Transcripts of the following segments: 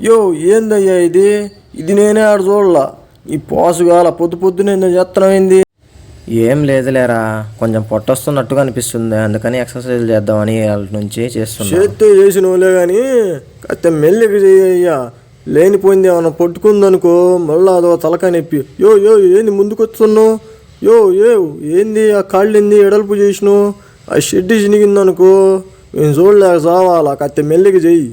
యో ఏందయ్యా ఇది నేనే ఆడ చూడలా. ఈ పోసుగాల పొద్దునే చేస్తున్నాయింది. ఏం లేదులేరా, కొంచెం పొట్టొస్తున్నట్టుగా అనిపిస్తుంది, అందుకని ఎక్సర్సైజ్ చేద్దామని వాళ్ళ నుంచి చేస్తున్నా. చేస్తే చేసినవులే కానీ కాస్త మెల్లిగా చెయ్యయ్యా. లేనిపోయింది ఏమన్నా పట్టుకుందనుకో మళ్ళీ అదో తలకాయ నొప్పి. యో ఏంది ముందుకొస్తున్నావు? ఏంది ఆ కాళ్ళు ఏంది ఎడల్పు చేసినావు? ఆ షెడ్డి చినిగిందనుకో నేను చూడలేక చావాలా. కాస్త మెల్లిగా చెయ్యి.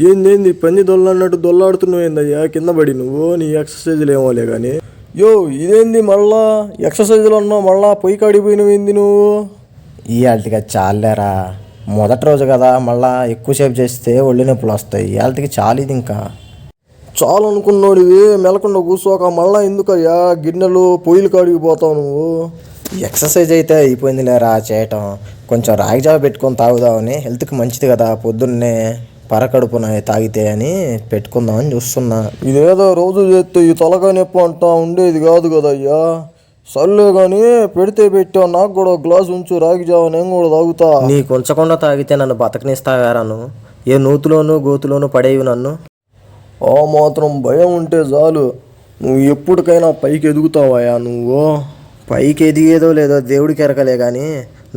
ఏంది పంది దొల్లన్నట్టు దొల్లాడుతున్నావు ఏందయ్యా? కింద పడి నువ్వు నీ ఎక్సర్సైజులు ఏమోలే కానీ. ఇదేంది మళ్ళా ఎక్సర్సైజులు అన్నావు, మళ్ళా పొయ్యి కాడిపోయినవేంది నువ్వు? ఇవాళకి చాలేరా, మొదటి రోజు కదా, మళ్ళా ఎక్కువసేపు చేస్తే ఒళ్ళు నొప్పులు వస్తాయి. ఇవాళకి చాలు. ఇంకా చాలు అనుకున్నాడివి మెలకుండా కూర్చోక మళ్ళా ఎందుకయ్యా గిన్నెలు పొయ్యిలు కాడికి పోతావు నువ్వు? ఎక్సర్సైజ్ అయితే అయిపోయింది లేరా చేయటం. కొంచెం రాగి జావ పెట్టుకొని తాగుదామని, హెల్త్కి మంచిది కదా, పొద్దున్నే పరకడుపున తాగితే అని పెట్టుకుందామని చూస్తున్నా. ఇదేదో రోజు చేస్తే ఈ తలకాయ నొప్పి అంటా ఉండేది కాదు కదయ్యా. సర్లే కానీ పెడితే పెట్టావు, నాకు కూడా గ్లాస్ ఉంచు రాగి జావ, నేను కూడా తాగుతా. నీకు ఉంచకుండా తాగితే నన్ను బతకనిస్తావారాను? ఏ నూతులోను గోతులోను పడేవి నన్ను? ఆ మాత్రం భయం ఉంటే చాలు, నువ్వు ఎప్పటికైనా పైకి ఎదుగుతావయ్యా. నువ్వు పైకి ఎదిగేదో లేదో దేవుడికి ఎరకలే కానీ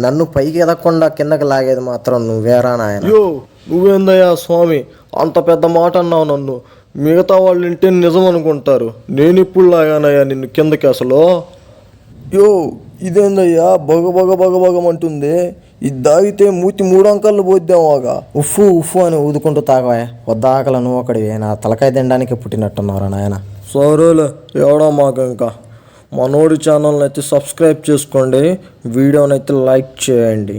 నన్ను పైకి ఎదగకుండా కిందకి లాగేది మాత్రం నువ్వేరా నాయన. నువ్వేందయ్యా స్వామి అంత పెద్ద మాట అన్నావు నన్ను? మిగతా వాళ్ళు వింటే నిజం అనుకుంటారు. నేను ఇప్పుడు లాగానయ్యా నిన్ను కిందకి అసలు? ఇదేందయ్యా బగమంటుంది? ఇది తాగితే మూతి 3 అంకళ్ళు పోద్దామాగా. ఉఫ్ఫు అని ఊదుకుంటూ తాగవా. వద్దాకల నువ్వు ఒకడివి, నా తలకాయ తినడానికి పుట్టినట్టున్నారా నాయన. సరేలే ఎవడో మాకు. ఇంకా మనోడి ఛానల్ని అయితే సబ్స్క్రైబ్ చేసుకోండి, వీడియోనైతే లైక్ చేయండి.